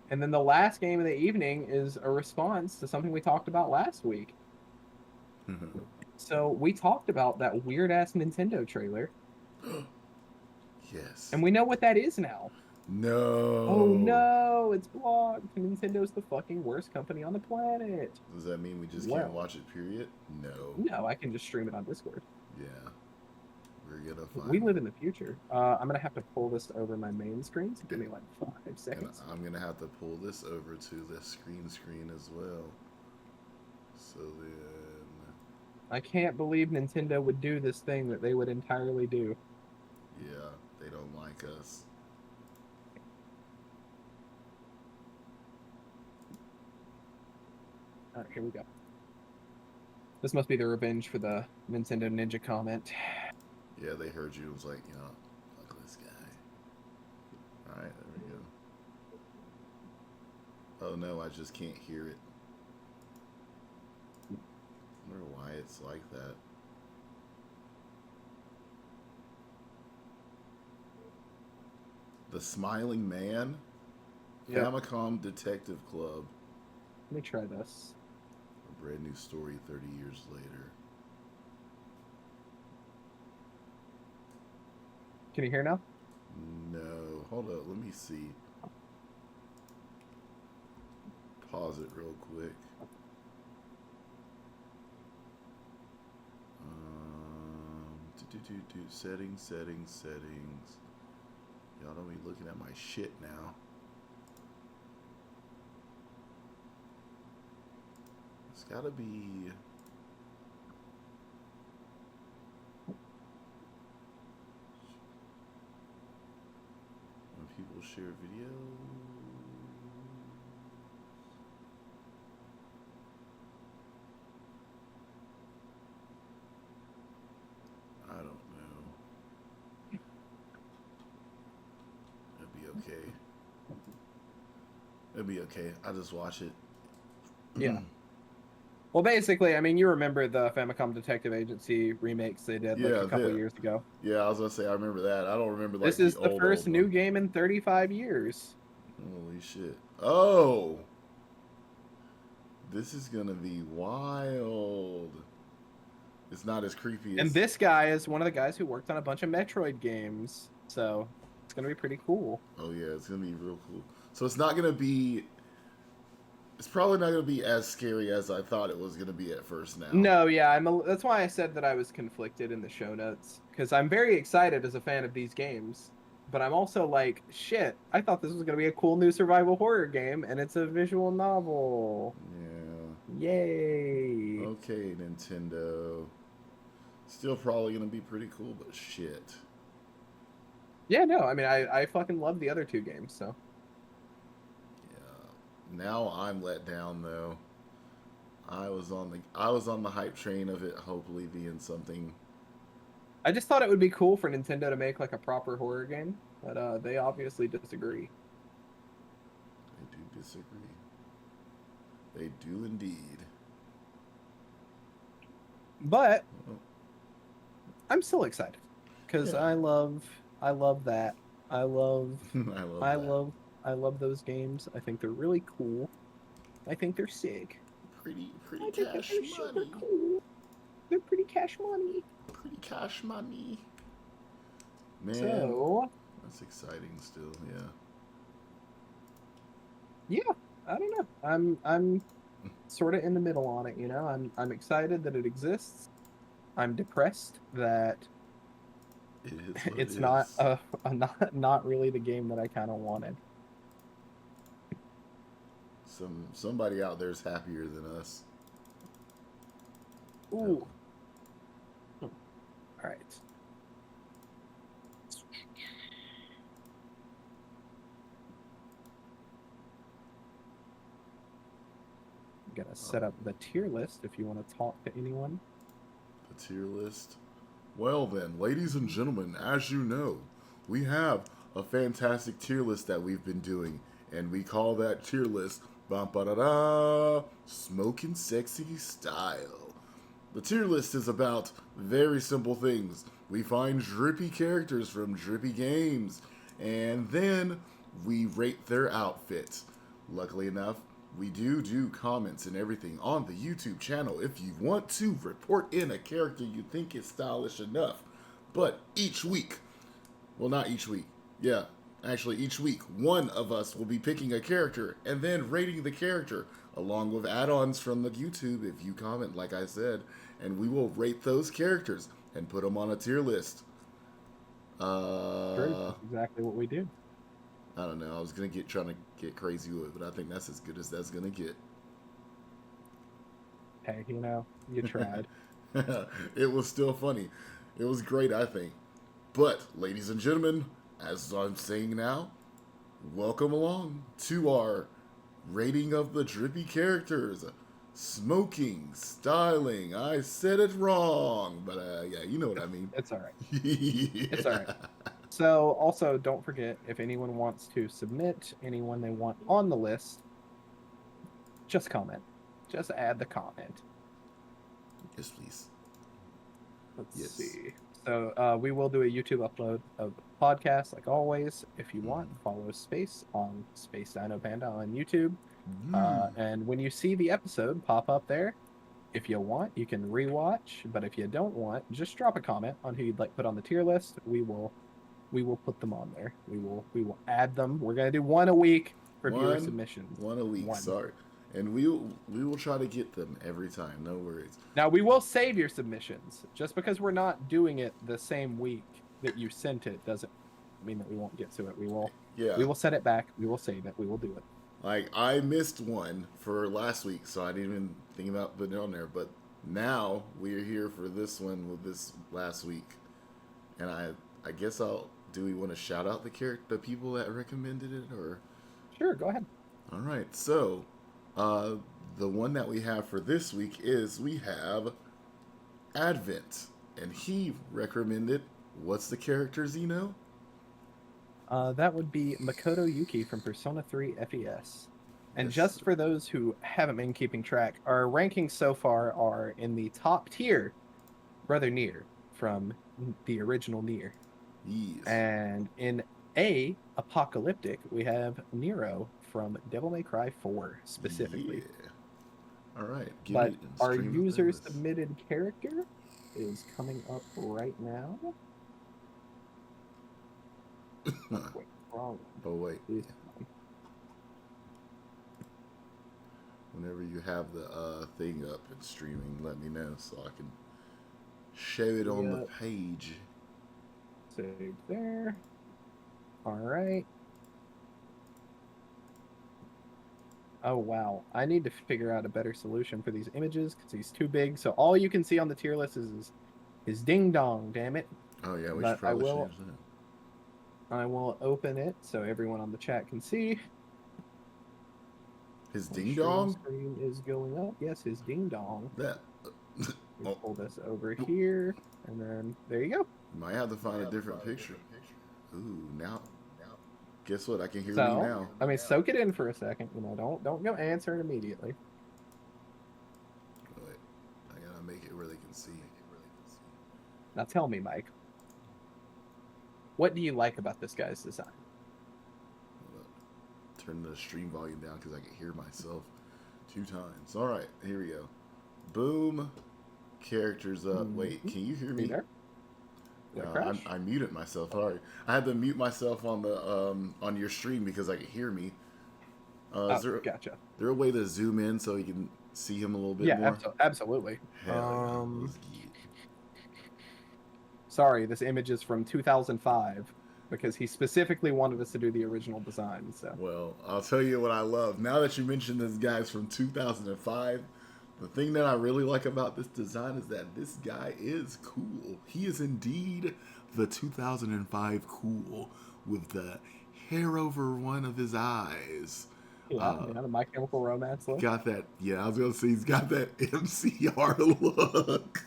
And then the last game of the evening is a response to something we talked about last week. So we talked about that weird ass Nintendo trailer. Yes. And we know what that is now. No. Oh no, it's blocked. Nintendo's the fucking worst company on the planet. Does that mean we just can't watch it, period? No. No, I can just stream it on Discord. Yeah. We're gonna find We live in the future. I'm gonna have to pull this over my main screen, so give me like 5 seconds. And I'm gonna have to pull this over to the screen as well. So then... I can't believe Nintendo would do this thing that they would entirely do. Yeah, they don't like us. Alright, here we go. This must be the revenge for the Nintendo Ninja comment. Yeah, they heard you. It was like, you know, fuck this guy. Alright, there we go. Oh no, I just can't hear it. I wonder why it's like that. The Smiling Man? Yep. Famicom Detective Club. Let me try this. A brand new story 30 years later. Can you hear now? No. Hold up, let me see. Pause it real quick. Settings. Y'all don't be looking at my shit now. It's gotta be... when people share videos. I don't know. It'll be okay. It'll be okay. I'll just watch it. Yeah. Well, basically, I mean, you remember the Famicom Detective Agency remakes they did like a couple years ago. Yeah, I was gonna say I remember that. I don't remember like this is the first new one. game in 35 years. Holy shit! Oh, this is gonna be wild. It's not as creepy as... And this guy is one of the guys who worked on a bunch of Metroid games, so it's gonna be pretty cool. Oh yeah, it's gonna be real cool. So it's not gonna be... It's probably not going to be as scary as I thought it was going to be at first now. No, yeah, that's why I said that I was conflicted in the show notes. Because I'm very excited as a fan of these games. But I'm also like, shit, I thought this was going to be a cool new survival horror game, and it's a visual novel. Yeah. Yay! Okay, Nintendo. Still probably gonna be pretty cool, but shit. Yeah, no, I mean, I fucking love the other two games, so. Yeah. Now I'm let down though. I was on the hype train of it hopefully being something. I just thought it would be cool for Nintendo to make like a proper horror game, but they obviously disagree. They do disagree. They do indeed. But Well, I'm still excited because yeah. I love that. I love, I love I that. love, I love those games. I think they're really cool. I think they're sick. Pretty I think that cash they're super money. cool. They're pretty cash money. Pretty cash money. Man, So that's exciting still, yeah. yeah, I don't know. I'm sort of in the middle on it, you know. I'm excited that it exists. I'm depressed that It is what it it's not is. not really the game that I kind of wanted. Somebody out there is happier than us. Oh, Ooh. Hmm. All right. I'm gonna set up the tier list if you want to talk to anyone. the tier list. Well then, ladies and gentlemen, as you know, we have a fantastic tier list that we've been doing, and we call that tier list bum ba da da smoking sexy style. The tier list is about very simple things. We find drippy characters from drippy games, and then we rate their outfits. Luckily enough, we do comments and everything on the YouTube channel if you want to report in a character you think is stylish enough. But each week, well, not each week, yeah, actually, each week, one of us will be picking a character and then rating the character, along with add ons from the YouTube if you comment, like I said, and we will rate those characters and put them on a tier list. True. Uh, That's exactly what we do. I don't know. I was gonna trying to get crazy with it, but I think that's as good as that's gonna get. Hey, you know, you tried. It was still funny. It was great, I think. But, ladies and gentlemen, as I'm saying now, welcome along to our rating of the drippy characters. Smoking, styling. I said it wrong, but yeah, you know what I mean. It's all right. It's all right. Yeah. So also don't forget if anyone wants to submit anyone they want on the list, just comment. Just add the comment. Yes, please. Let's Yes. see. So we will do a YouTube upload of the podcast like always. If you want, follow Space on Space Dino Panda on YouTube. Mm. And when you see the episode pop up there, if you want, you can rewatch. But if you don't want, just drop a comment on who you'd like put on the tier list. We will put them on there. We will add them. We're gonna do one a week for viewer One, submissions. one a week. One. Sorry, and we will try to get them every time. No worries. Now we will save your submissions. Just because we're not doing it the same week that you sent it doesn't mean that we won't get to it. We will. Yeah, We will set it back. We will save it. We will do it. like I missed one for last week, so I didn't even think about putting it on there. But now we're here for this one with this last week, and I guess I'll. Do we want to shout out the people that recommended it, or? Sure, go ahead. All right, so uh, the one that we have for this week is we have Advent, and he recommended. What's the character, Zeno? That would be Makoto Yuki from Persona 3 FES. And Yes. just for those who haven't been keeping track, our rankings so far are in the top tier, Brother Nier from the original Nier. Yes. And in A, Apocalyptic, we have Nero from Devil May Cry 4 specifically. Yeah. All right. Give But me our stream of user playlist. submitted character is coming up right now. Oh, wait, wrong one. Oh wait. Please. Whenever you have the thing up and streaming, let me know so I can show it on the Yep. page. Save there. All right. Oh wow, I need to figure out a better solution for these images because he's too big. So all you can see on the tier list is his ding dong. Damn it! Oh yeah, we should But I probably will change that. I will open it so everyone on the chat can see. His My ding stream dong? screen is going up. Yes, his ding dong. That. We Oh, pull this over here, and then there you go. might have to find a different picture. Ooh, now. Guess what? I can hear me So, now. I mean, soak it in for a second. You know, don't go answer it immediately. Wait, I gotta make it where they can see. Now tell me, Mike, what do you like about this guy's design? Hold up. Turn the stream volume down because I can hear myself 2 times. All right, here we go. Boom. Characters up. Wait, can you hear Are you me? there? Did I crash? I muted myself. Sorry, I had to mute myself on the on your stream because I could hear me. Is there Gotcha. there a way to zoom in so you can see him a little bit Yeah, more? absolutely. Hell yeah. Let's get it. Sorry, this image is from 2005 because he specifically wanted us to do the original design. So, Well, I'll tell you what I love. Now that you mentioned this guy's from 2005, the thing that I really like about this design is that this guy is cool. He is indeed the 2005 cool with the hair over one of his eyes. yeah, the My Chemical Romance look. Got that? Yeah, I was gonna say he's got that MCR look.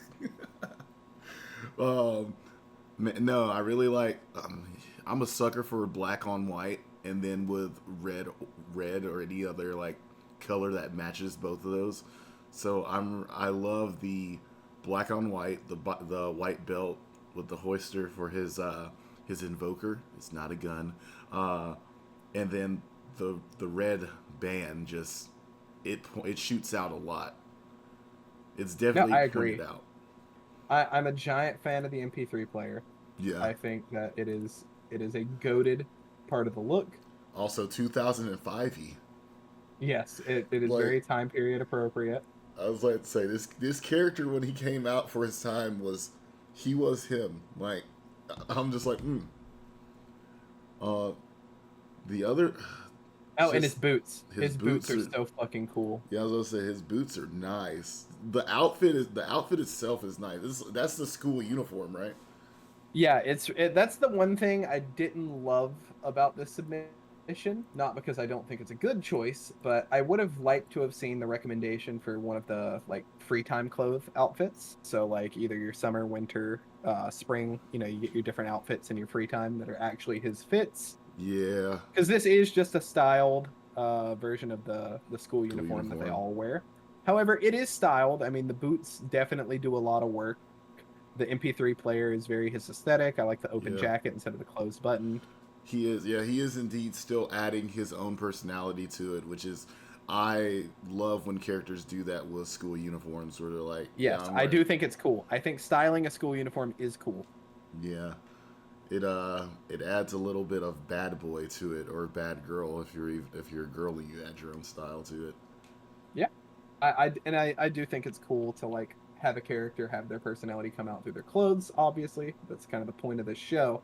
No, I really like. I'm a sucker for black on white, and then with red or any other like color that matches both of those. So I love the black on white, the white belt with the hoister for his invoker. It's not a gun, and then the red band just it shoots out a lot. It's No, definitely I agree. pointed out. I'm a giant fan of the MP3 player. Yeah. I think that it is a goated part of the look. Also, 2005. Yes, it is Like very time period appropriate. I was like to say, this character when he came out for his time he was him. Like I'm just like, the other. Oh, and his boots. His boots are are so fucking cool. Yeah, I was gonna say his boots are nice. The outfit itself is nice. That's the school uniform, right? Yeah, that's the one thing I didn't love about this submission. Not because I don't think it's a good choice, but I would have liked to have seen the recommendation for one of the like free time clothes outfits. So like either your summer, winter, spring. You know, you get your different outfits in your free time that are actually his fits. Yeah. Because this is just a styled version of the school uniform that they uniform. all wear. However, it is styled. I mean, the boots definitely do a lot of work. The MP3 player is very his aesthetic. I like the open Yeah. jacket instead of the closed button. He is indeed still adding his own personality to it, which is I love when characters do that with school uniforms where they're like, Yes, yeah, I'm I right. do think it's cool. I think styling a school uniform is cool. Yeah. It adds a little bit of bad boy to it or bad girl if you're a girl and you add your own style to it. Yeah. I do think it's cool to like have a character have their personality come out through their clothes, obviously. That's kind of the point of this show.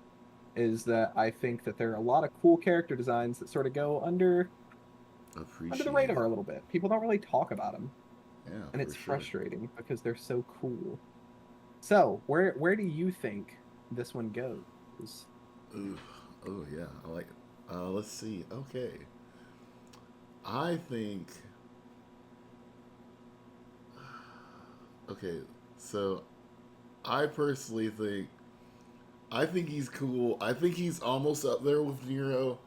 Is that I think that there are a lot of cool character designs that sort of go under the radar a little bit. People don't really talk about them. Yeah. And it's sure. frustrating because they're so cool. So, where do you think this one goes? Ooh. Oh yeah, I like it. Let's see. Okay. I think okay, so I personally think he's cool. I think he's almost up there with Nero.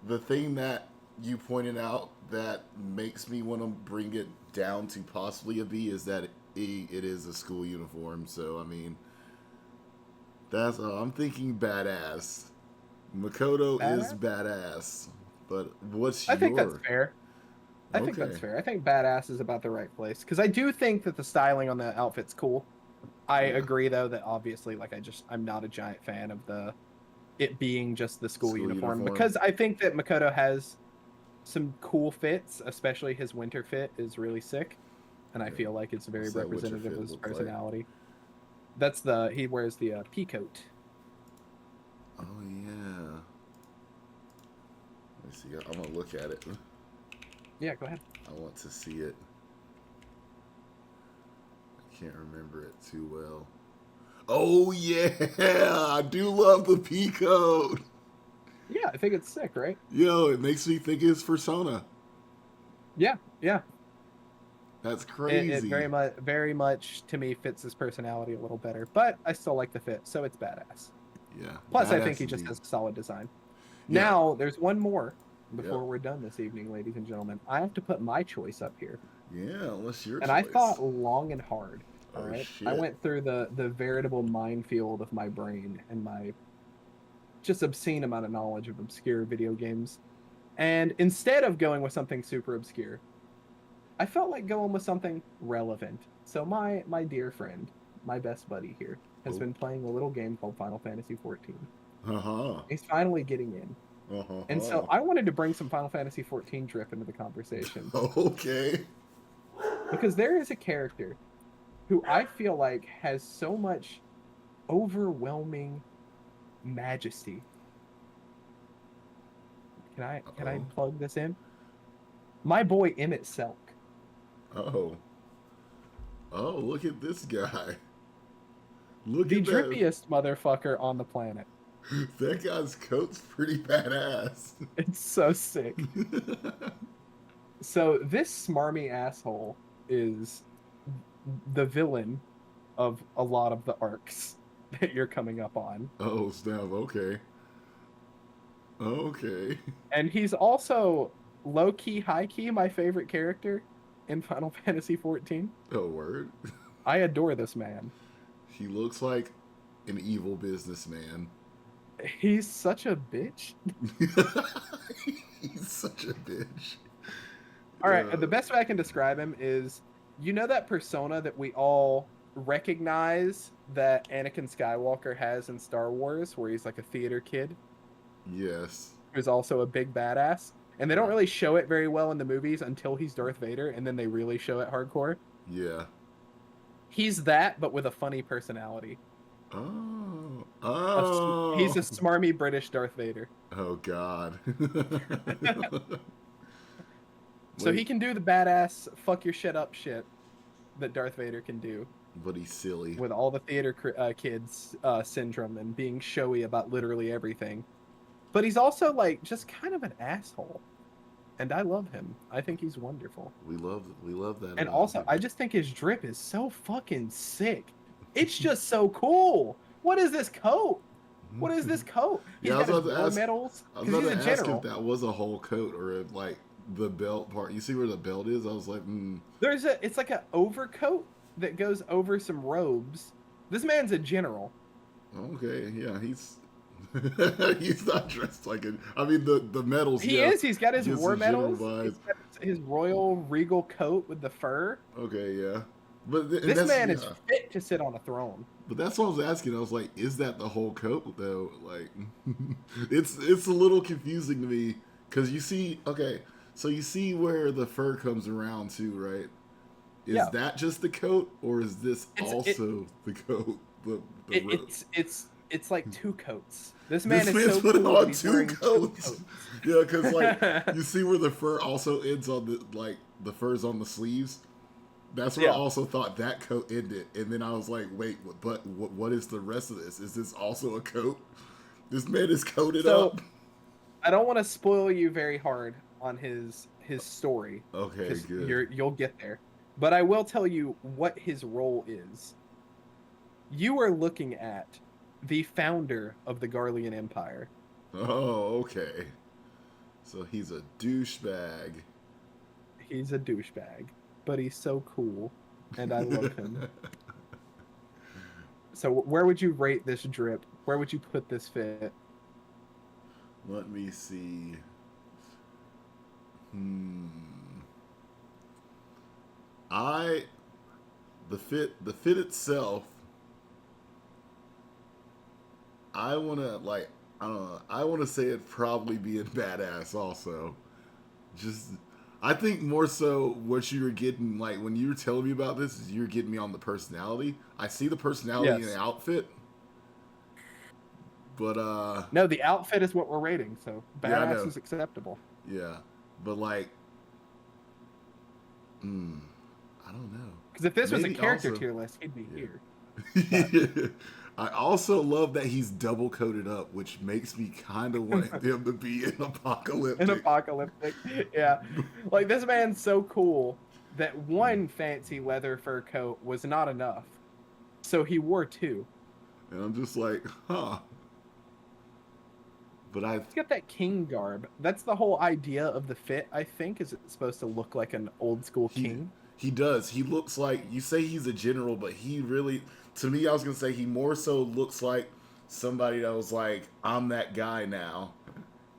The thing that you pointed out that makes me want to bring it down to possibly a B is that it is a school uniform. So I mean, that's I'm thinking badass. Makoto is badass, but what's I think that's fair. I think Okay. that's fair. I think badass is about the right place because I do think that the styling on the outfit's cool. I Yeah. agree though that obviously like I'm not a giant fan of it being just the school uniform because I think that Makoto has some cool fits, especially his winter fit is really sick, and I feel like it's very What's that winter representative fit of his look like? personality. He wears the pea coat. Oh yeah. Let me see. I'm gonna look at it. Yeah, go ahead. I want to see it. I can't remember it too well. Oh yeah, I do love the P code. Yeah, I think it's sick, right? Yo, it makes me think it's Persona. Yeah, yeah. That's It crazy. very much to me fits his personality a little better, but I still like the fit, so it's badass. Yeah, Plus, I think badass he just indeed. has a solid design. Yeah, Now, there's one more yep. before we're done this evening, ladies and gentlemen. I have to put my choice up here. Yeah, what's your And I choice? thought long and hard. All Oh right. I shit. went through the veritable minefield of my brain and my just obscene amount of knowledge of obscure video games. And instead of going with something super obscure, I felt like going with something relevant. So my dear friend, my best buddy here, has Oh. been playing a little game called Final Fantasy 14. Uh-huh. He's finally getting in. And so Uh-huh. I wanted to bring some Final Fantasy 14 drip into the conversation Okay. because there is a character who I feel like has so much overwhelming majesty. Can I Uh-oh. plug this in? My boy Emmett Selk. Oh. Oh, look at this guy. Look The at that. drippiest motherfucker on the planet. That guy's coat's pretty badass. It's so sick. So this smarmy asshole is the villain of a lot of the arcs that you're coming up on. Oh, snap. Okay. Okay. And he's also low key, high key, my favorite character in Final Fantasy 14. Oh, word. I adore this man. He looks like an evil businessman. He's such a bitch. He's such a bitch. All right, Yeah. the best way I can describe him is that persona that we all recognize that Anakin Skywalker has in Star Wars, where he's like a theater kid Yes. who's also a big badass. And they don't Right. really show it very well in the movies until he's Darth Vader, and then they really show it hardcore. Yeah. He's that, but with a funny personality. Oh. He's a Oh. smarmy British Darth Vader. Oh, God. So Wait, he can do the badass fuck your shit up shit that Darth Vader can do but he's silly. with all the theater kids syndrome and being showy about literally everything. But he's also like just kind of an asshole. And I love him. I think he's wonderful. We love that And about also, him. I just think his drip is so fucking sick. It's just so cool. What is this coat? What is this coat? He's Yeah, got his war medals I was because about he's to a ask if general. that was a whole coat or if, like the belt part. You see where the belt is? I was like, It's like an overcoat that goes over some robes. This man's a general. okay, yeah, he's he's not dressed like it. I mean, the medals. He Yeah, is. He's got his gives war the general medals. He's vibes. got his royal regal coat with the fur. Okay, yeah, but and This that's man is yeah. fit to sit on a throne. But that's what I was asking. I was like, is that the whole coat though? Like, it's a little confusing to me because you see, okay, so you see where the fur comes around too, right? Is Yeah. that just the coat, or is this It, also the coat? The it robe? it's like two coats. This man This is man's so put cool that on he's two wearing coats. 2 coats. Yeah, because like you see where the fur also ends on the fur's on the sleeves. That's where I Yeah. also thought that coat ended, and then I was like, wait, but what is the rest of this? Is this also a coat? This man is coated So up. I don't want to spoil you very hard on his story Okay, because good. you'll get there. But I will tell you what his role is. You are looking at the founder of the Garlean Empire. Oh, okay. So he's a douchebag. He's a douchebag, but he's so cool, and I love him. So where would you rate this drip? Where would you put this fit? Let me see. Hmm. I the fit itself. I wanna like I don't know. I wanna say it probably being badass also. Just I think more so what you were getting like when you were telling me about this is you're getting me on the personality. I see the personality in Yes. the outfit, but No, the outfit is what we're rating, so yeah, I badass know. is acceptable. Yeah. But like I don't know. Because if this was a Maybe character also, tier list, he'd be yeah. here. But I also love that he's double coated up, which makes me kind of want him to be an an apocalyptic. apocalyptic, yeah. Like this man's so cool that one fancy leather fur coat was not enough, so he wore two. And I'm just like, huh. But I, He's got that king garb. That's the whole idea of the fit, I think, is it's supposed to look like an old school he king. he does. He looks like, you say he's a general, but he really, to me, I was gonna say he more so looks like somebody that was like, I'm that guy now.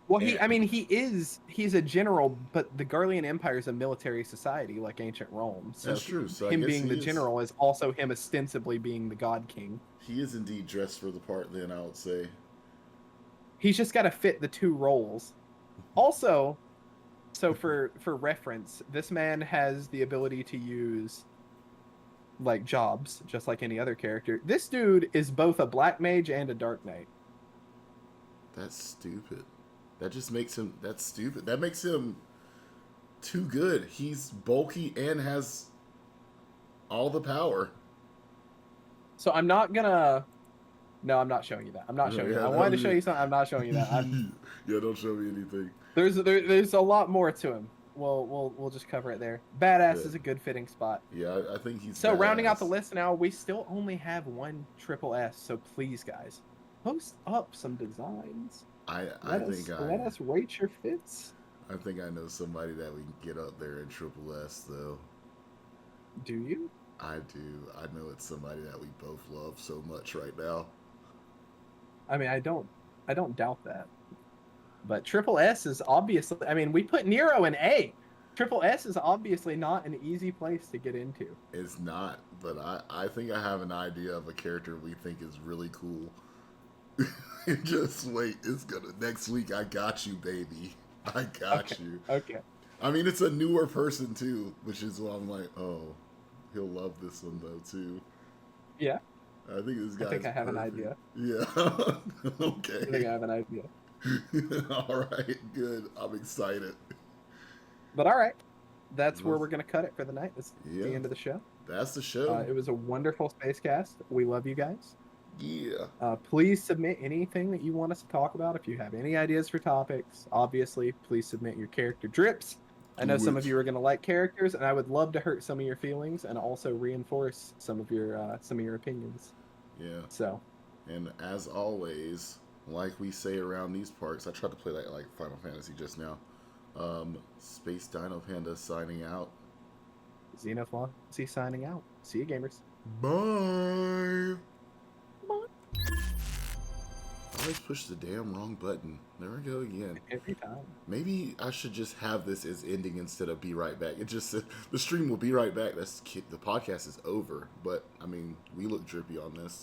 Well, And he's a general, but the Garlean Empire is a military society like ancient Rome. So that's true. So I him guess being the general is also him ostensibly being the god king. he is indeed dressed for the part. Then I would say, He's just got to fit the two roles. Also, so for reference, this man has the ability to use like jobs just like any other character. This dude is both a black mage and a dark knight. that's stupid. That just makes him. That's stupid. That makes him too good. He's bulky and has all the power. So I'm not gonna. No, I'm not showing you that. I'm not showing you. That. I wanted to show you something. I'm not showing you that. Yeah, don't show me anything. There's a lot more to him. We'll just cover it there. Badass Yeah. is a good fitting spot. Yeah, I think he's. So rounding out the badass. list now, we still only have one triple S. So please, guys, post up some designs. I Let us rate your fits. I think I know somebody that we can get up there in Triple S though. Do you? I do. I know it's somebody that we both love so much right now. I mean, I don't doubt that. But triple S is obviously. I mean, we put Nero in A. Triple S is obviously not an easy place to get into. It's not, but I think I have an idea of a character we think is really cool. Just wait, it's gonna next week. I got you, baby. I got you. Okay. I mean, it's a newer person too, which is why I'm like, oh, he'll love this one though too. Yeah. I think this guy. I think I have an idea. Yeah. Okay. I think I have an idea. All right. Good. I'm excited. But all right, that's where we're gonna cut it for the night. That's Yeah. the end of the show. That's the show. It was a wonderful Spacecast. We love you guys. Yeah. Please submit anything that you want us to talk about. If you have any ideas for topics, obviously, please submit your character drips. I know some of you are going to like characters, and I would love to hurt some of your feelings and also reinforce some of your opinions. Yeah. So, And as always, like we say around these parts, I tried to play that like Final Fantasy just now. Space Dino Panda signing out. Xenophalancy signing out. See you, gamers. Bye. I always push the damn wrong button. There we go again. Every time. Maybe I should just have this as ending instead of be right back. It just the stream will be right back. The podcast is over. But I mean, we look drippy on this. So.